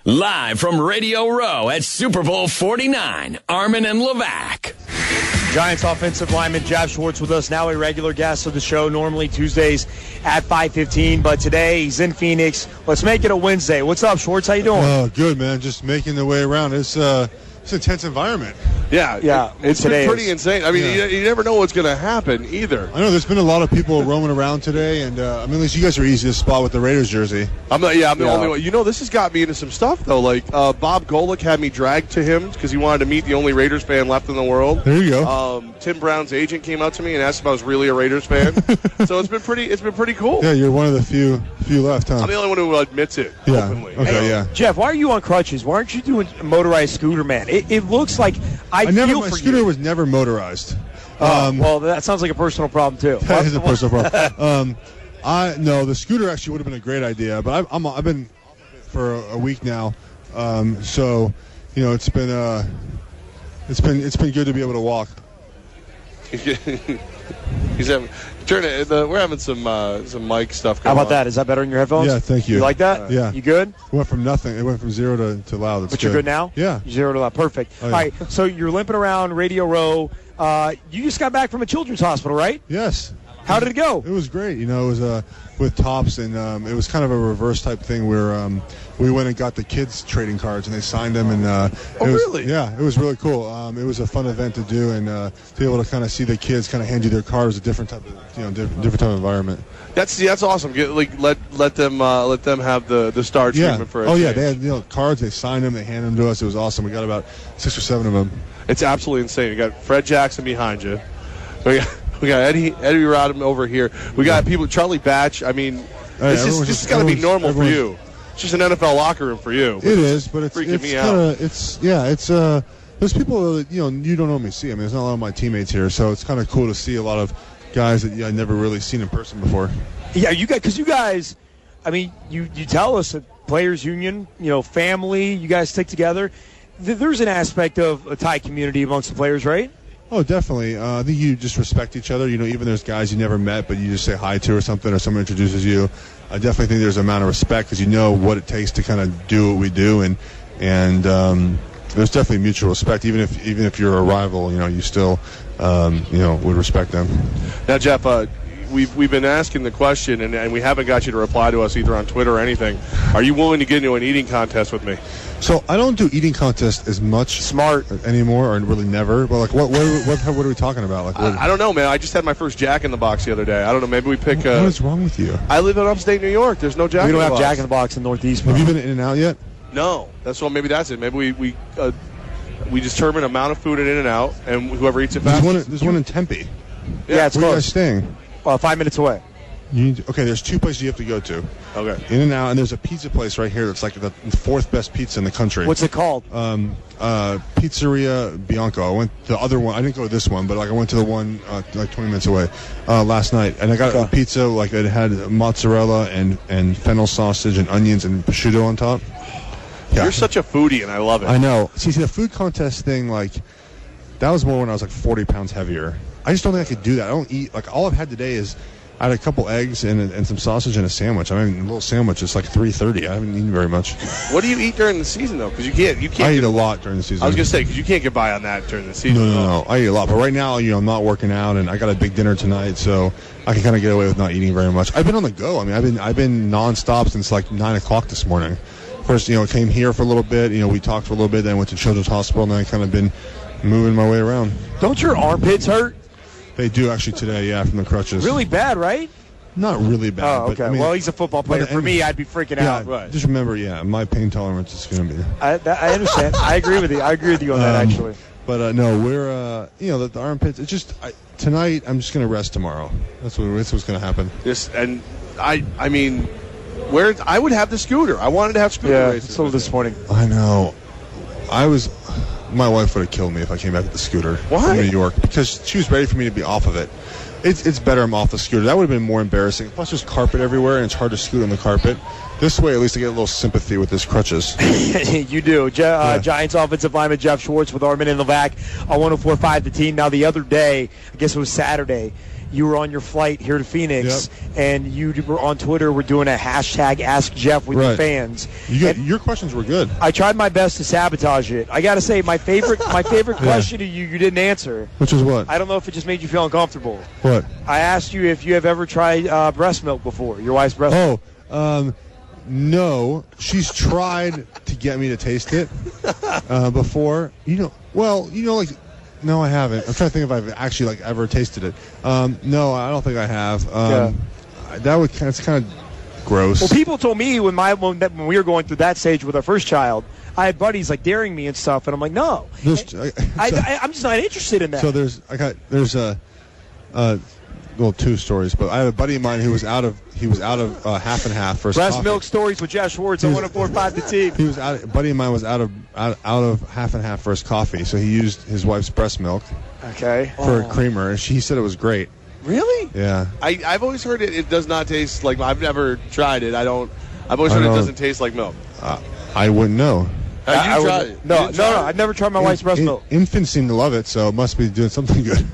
Live from Radio Row at Super Bowl 49, Armen and Levack. Giants offensive lineman Geoff Schwartz with us, now a regular guest of the show, normally Tuesdays at 5:15, but today he's in Phoenix. Let's make it a Wednesday. What's up, Schwartz? How you doing? Oh, good, man. Just making the way around. It's an intense environment. Yeah. It's been pretty insane. I mean, you never know what's going to happen either. I know there's been a lot of people roaming around today, and at least you guys are easy to spot with the Raiders jersey. I'm the only one. You know, this has got me into some stuff, though. Like, Bob Golick had me dragged to him because he wanted to meet the only Raiders fan left in the world. There you go. Tim Brown's agent came out to me and asked if I was really a Raiders fan. So it's been pretty cool. Yeah, you're one of the few left, huh? I'm the only one who admits it openly. Okay, Hey, yeah. Jeff, why are you on crutches? Why aren't you doing a motorized scooter, man? It looks like My feel for scooter you. was never motorized. Well, that sounds like a personal problem, too. That is a personal problem. The scooter actually would have been a great idea, but I've been for a week now, so you know it's been good to be able to walk. We're having some mic stuff going How about on. that? Is that better in your headphones? Yeah, thank you. You like that? Yeah. You good? It went from nothing. It went from 0 to loud. It's But you're good now? Yeah. 0 to loud. Perfect. Oh, yeah. All right, so you're limping around Radio Row. You just got back from a children's hospital, right? Yes. How did it go? It was great. You know, it was with Tops, and it was kind of a reverse type thing where we went and got the kids trading cards, and they signed them. And really? Yeah, it was really cool. It was a fun event to do, and to be able to kind of see the kids kind of hand you their cards, a different type of different type of environment. That's awesome. Let them have the star treatment for a change. change. They had cards. They signed them. They handed them to us. It was awesome. We got about 6 or 7 of them. It's absolutely insane. You got Fred Jackson behind you. We got Eddie Rodham over here. We got people. Charlie Batch. I mean, this has got to be normal for you. It's just an NFL locker room for you. It is, but it's freaking me out. There's people that you don't normally see. I mean, there's not a lot of my teammates here, so it's kind of cool to see a lot of guys that I never really seen in person before. Yeah, you guys. I mean, you tell us that Players Union, family. You guys stick together. There's an aspect of a tight community amongst the players, right? Oh, definitely. I think you just respect each other. Even there's guys you never met, but you just say hi to or something, or someone introduces you. I definitely think there's an amount of respect because you know what it takes to kind of do what we do, and there's definitely mutual respect. Even if you're a rival, you still would respect them. Now, Jeff, we've been asking the question, and we haven't got you to reply to us either on Twitter or anything. Are you willing to get into an eating contest with me? So I don't do eating contests as much anymore, or really never. But what are we talking about? I don't know, man. I just had my first Jack in the Box the other day. I don't know. Maybe we pick. What is wrong with you? I live in upstate New York. There's no Jack. We in don't the have Box. Jack in the Box in Northeast. Have you been in and out yet? No. Maybe that's it. Maybe we determine amount of food in and out, and whoever eats it fast. There's one in Tempe. Yeah, it's Where are you close. guys staying? 5 minutes away. There's 2 places you have to go to. Okay. In and out, and there's a pizza place right here that's like the 4th best pizza in the country. What's it called? Pizzeria Bianco. I went to the other one. I didn't go to this one, but I went to the one like 20 minutes away last night, and I got a pizza it had mozzarella and fennel sausage and onions and prosciutto on top. Yeah. You're such a foodie, and I love it. I know. See, the food contest thing, that was more when I was 40 pounds heavier. I just don't think I could do that. I don't eat all I've had today is I had a couple eggs and some sausage and a sandwich. I mean, a little sandwich is $3.30. I haven't eaten very much. What do you eat during the season though? Because you can't. I eat a lot during the season. I was gonna say because you can't get by on that during the season. No. I eat a lot, but right now, I'm not working out, and I got a big dinner tonight, so I can kind of get away with not eating very much. I've been on the go. I mean, I've been nonstop since 9 o'clock this morning. First, came here for a little bit. We talked for a little bit. Then I went to Children's Hospital, and then I kind of been moving my way around. Don't your armpits hurt? They do actually today, yeah, from the crutches. Really bad, right? Not really bad. Oh, okay. But, I mean, well, he's a football player. For me, I'd be freaking out. Right. Just remember, my pain tolerance is going to be. I understand. I agree with you. on that, actually. But no, we're the armpits. It's just tonight. I'm just going to rest tomorrow. That's what's going to happen. And I mean, I would have the scooter. I wanted to have scooter races. It's a little disappointing. I know. My wife would have killed me if I came back with the scooter. Why? From New York, because she was ready for me to be off of it. It's better I'm off the scooter. That would have been more embarrassing. Plus, there's carpet everywhere, and it's hard to scoot on the carpet. This way, at least I get a little sympathy with his crutches. You do. Giants offensive lineman Geoff Schwartz with Armen and Levack on 104.5 The Team. Now, the other day, I guess it was Saturday, you were on your flight here to Phoenix, and you were on Twitter. We're doing a hashtag Ask Geoff with your fans. Your questions were good. I tried my best to sabotage it. I got to say, my favorite question to you didn't answer. Which is what? I don't know if it just made you feel uncomfortable. What? I asked you if you have ever tried breast milk before, your wife's breast milk. No. She's tried to get me to taste it before. No, I haven't. I'm trying to think if I've actually ever tasted it. No, I don't think I have. That's kind of gross. Well, people told me when we were going through that stage with our first child, I had buddies daring me and stuff, and I'm like, no, I'm just not interested in that. So there's two stories, but I have a buddy of mine who was out of half and half first. Breast milk stories with Geoff Schwartz on 104.5 The Team. He was a buddy of mine was out of half and half first coffee, so he used his wife's breast milk. Okay. For a creamer, and he said it was great. Really? Yeah. I've always heard it does not taste like. I've never tried it. I've always heard it doesn't taste like milk. I wouldn't know. Have you tried it? No. I've never tried my wife's breast milk. Infants seem to love it, so it must be doing something good.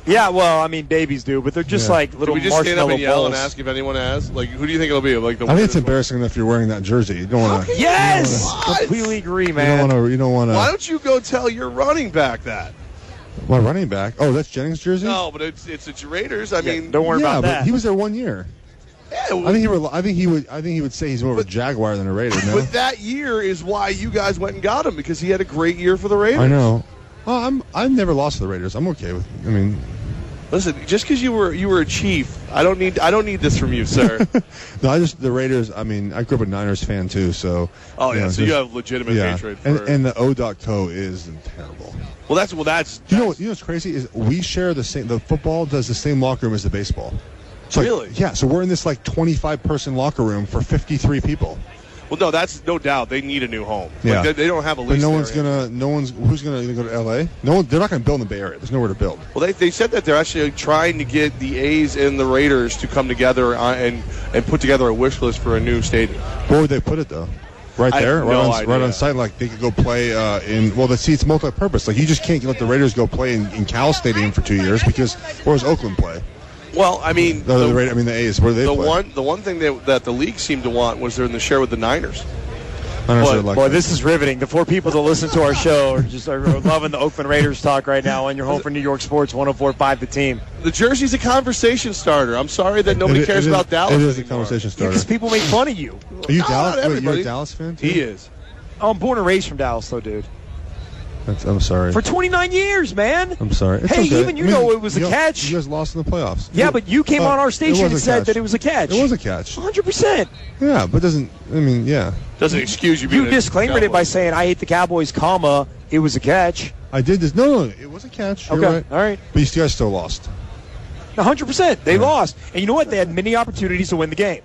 Yeah, well, I mean, babiys do, but they're just little marshmallow balls. Should we just stand up and yell and ask if anyone has? Who do you think it'll be? I think it's embarrassing enough you're wearing that jersey. You don't want to. Yes! Completely agree, man. You don't want to. Why don't you go tell your running back that? My running back? Oh, that's Jennings' jersey? No, but it's the Raiders. I mean, don't worry about that. Yeah, but he was there 1 year. Yeah, I think he would say he's more of a Jaguar than a Raider. No? But that year is why you guys went and got him, because he had a great year for the Raiders. I know. I've never lost to the Raiders. I'm okay with. I mean. Listen, just because you were a Chief, I don't need this from you, sir. No, the Raiders. I mean, I grew up a Niners fan too, so. Oh yeah, so you have legitimate hatred for. And the O.co is terrible. Well, that's. You know what's crazy is we share the same. The football does the same locker room as the baseball. So really? Yeah. So we're in this 25-person locker room for 53 people. Well, no, that's no doubt. They need a new home. Yeah. They don't have a lease. But who's gonna go to L.A.? No one. They're not gonna build in the Bay Area. There's nowhere to build. Well, they said that they're actually trying to get the A's and the Raiders to come together and put together a wish list for a new stadium. Where would they put it though? Right there, right on site. They could go play in. Well, it's multi-purpose. You just can't let the Raiders go play in Cal Stadium for 2 years because where does Oakland play? Well, I mean, the A's. Where do they play? The one thing that the league seemed to want was they're in the share with the Niners. Boy, this is riveting. The four people that listen to our show are loving the Oakland Raiders talk right now, and you're home for New York Sports 104.5 The Team. The jersey's a conversation starter. I'm sorry that nobody cares about Dallas. It is a conversation starter. Because people make fun of you. Are you Dallas? Wait, you're a Dallas fan too? He is. Oh, I'm born and raised from Dallas, though, dude. I'm sorry. For 29 years, man. I'm sorry. It's hey, okay. Even you know it was a catch. You guys lost in the playoffs. Yeah, but you came on our station and said that it was a catch. It was a catch. 100%. Yeah, but doesn't excuse you. You disclaimed it by saying, I hate the Cowboys, comma, it was a catch. I did this. No, it was a catch. You're right. All right. But you guys still lost. 100%. They lost. And you know what? They had many opportunities to win the game.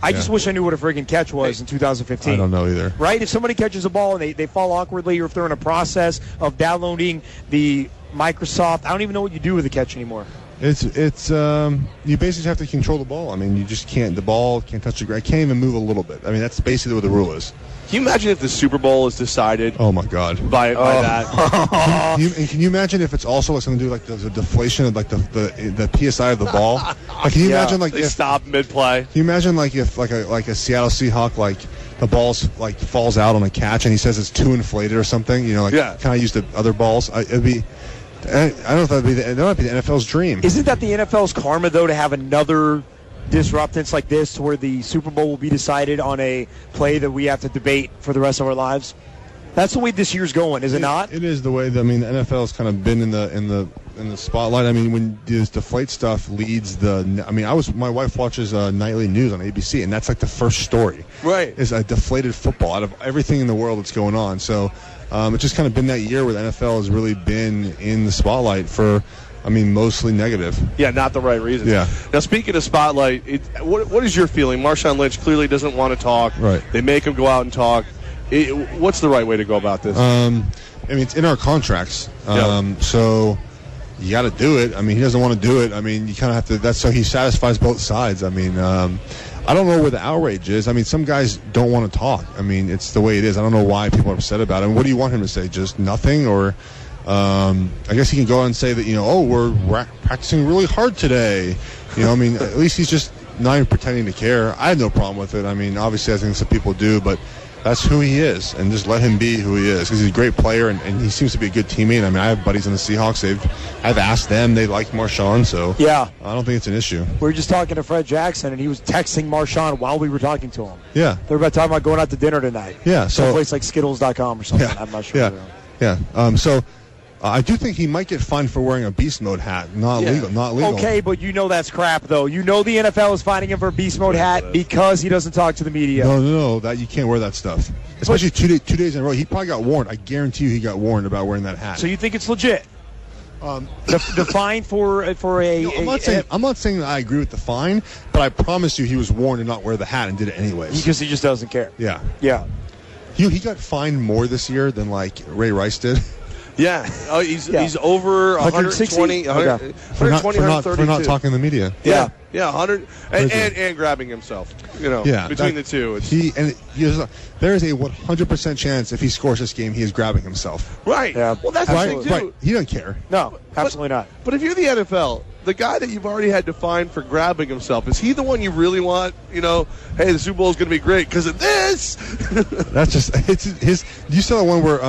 I just wish I knew what a friggin' catch was in 2015. I don't know either. Right? If somebody catches a ball and they fall awkwardly, or if they're in a process of downloading the Microsoft, I don't even know what you do with the catch anymore. It's you basically have to control the ball. I mean, you just can't. The ball can't touch the ground. Can't even move a little bit. I mean, that's basically what the rule is. Can you imagine if the Super Bowl is decided? Oh my God! By that. Can you imagine if it's also something to do the deflation of the PSI of the ball? Can you imagine they stop mid play? Can you imagine if a Seattle Seahawk the balls falls out on a catch and he says it's too inflated or something? Can I use the other balls? It'd be. I don't know if that would be the NFL's dream. Isn't that the NFL's karma, though, to have another disruptance like this to where the Super Bowl will be decided on a play that we have to debate for the rest of our lives? That's the way this year's going, is it not? It is the way. The NFL's kind of been in the spotlight. I mean, when this deflate stuff leads my wife watches nightly news on ABC, and that's the first story. Right. Is a deflated football out of everything in the world that's going on. So it's just kind of been that year where the NFL has really been in the spotlight for. Mostly negative. Yeah, not the right reasons. Yeah. Now, speaking of spotlight, what is your feeling? Marshawn Lynch clearly doesn't want to talk. Right. They make him go out and talk. What's the right way to go about this? It's in our contracts. So you got to do it. He doesn't want to do it. You kind of have to. That's so he satisfies both sides. I don't know where the outrage is. Some guys don't want to talk. It's the way it is. I don't know why people are upset about it. What do you want him to say? Just nothing, or I guess he can go out and say that, we're practicing really hard today. I mean, at least he's just not even pretending to care. I had no problem with it. I mean, obviously I think some people do, but that's who he is, and just let him be who he is, because he's a great player, and he seems to be a good teammate. I mean, I have buddies on the Seahawks. I've asked them. They like Marshawn, so yeah, I don't think it's an issue. We were just talking to Fred Jackson, and he was texting Marshawn while we were talking to him. Yeah. They were talking about going out to dinner tonight. Yeah. So someplace like Skittles.com or something. Yeah, I'm not sure. Yeah. So I do think he might get fined for wearing a beast mode hat. Not legal. Okay, but that's crap, though. The NFL is fining him for a beast mode hat because he doesn't talk to the media. No, that you can't wear that stuff. Especially 2 days in a row. He probably got warned. I guarantee you he got warned about wearing that hat. So you think it's legit? The fine for a I'm not saying that I agree with the fine, but I promise you he was warned to not wear the hat and did it anyways. Because he just doesn't care. Yeah. Yeah. He got fined more this year than like Ray Rice did. Yeah. Oh, he's over 120, 132. For not talking to the media. Yeah. Yeah, 100 and grabbing himself. Between the two. There is a 100% chance if he scores this game, he is grabbing himself. Right. Yeah. Well, that's the thing too. Right. He doesn't care. No, absolutely not. But if you're the NFL, the guy that you've already had to fine for grabbing himself, is he the one you really want? Hey, the Super Bowl is going to be great because of this. That's just his. You saw the one where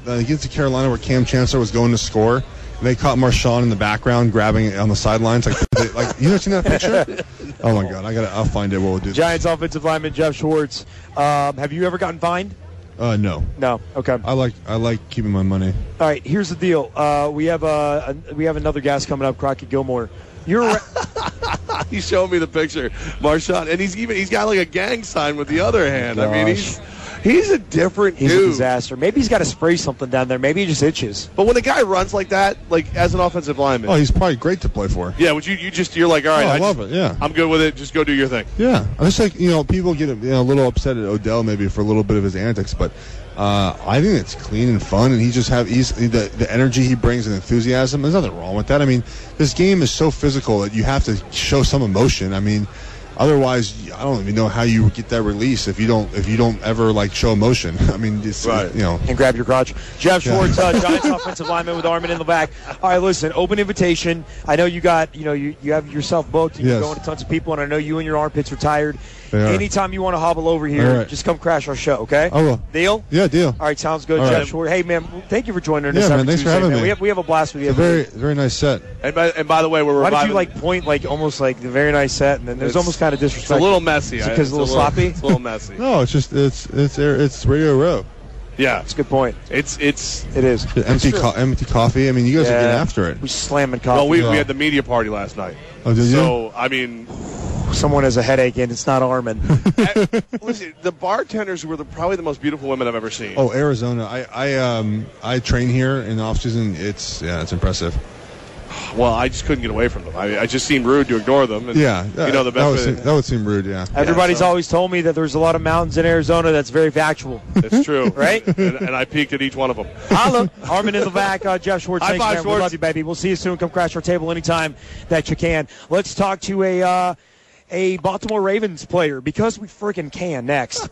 against Carolina where Cam Chancellor was going to score. And they caught Marshawn in the background grabbing it on the sidelines. Like you ever seen that picture? Oh my God! I'll find it. We'll do. Giants offensive lineman Geoff Schwartz. Have you ever gotten fined? No. No. Okay. I like keeping my money. All right. Here's the deal. We have another guest coming up, Crockett Gilmore. He's showing me the picture, Marshawn, and he's got like a gang sign with the other hand. Gosh. I mean, he's a different dude. He's a disaster. Maybe he's got to spray something down there. Maybe he just itches. But when a guy runs like that, like as an offensive lineman, he's probably great to play for. Yeah, would you're like, all right, I love it. Yeah, I'm good with it. Just go do your thing. Yeah, I just like people get a little upset at Odell maybe for a little bit of his antics, but I think it's clean and fun, and he's the energy he brings and enthusiasm. There's nothing wrong with that. I mean, this game is so physical that you have to show some emotion. I mean, otherwise, I don't even know how you get that release if you don't ever show emotion. I mean, it's right. And grab your crotch. Geoff Schwartz, Giants offensive lineman with Armen and Levack. All right, listen, open invitation. I know you got you have yourself booked and you're going to tons of people, and I know you and your armpits are tired. Anytime you want to hobble over here, just come crash our show, okay? I will. Deal? Yeah, deal. All right, sounds good, Geoff Schwartz. Hey, man, thank you for joining us. Yeah, man, thanks for having me. We have a blast with you. It's a very nice set. And by the way, we're reviving. Why did you point almost like the very nice set, and then there's almost kind of disrespect. It's a little messy. Is it because it's a little sloppy? It's a little messy. No, it's just it's Radio Row. Yeah, it's a good point. It is empty coffee. I mean, you guys are getting after it. We slamming coffee. Well, we had the media party last night. Oh, did you? So I mean, someone has a headache and it's not Armen. Listen, the bartenders were probably the most beautiful women I've ever seen. Oh, Arizona. I train here in the off season. It's impressive. Well, I just couldn't get away from them. I just seemed rude to ignore them. And, the best that would seem rude. Yeah. Everybody's always told me that there's a lot of mountains in Arizona. That's very factual. It's true, right? And I peeked at each one of them. Holla, Armen and Levack, Geoff Schwartz. Thanks, man. Schwartz. We love you, baby. We'll see you soon. Come crash our table anytime that you can. Let's talk to a Baltimore Ravens player because we freaking can next.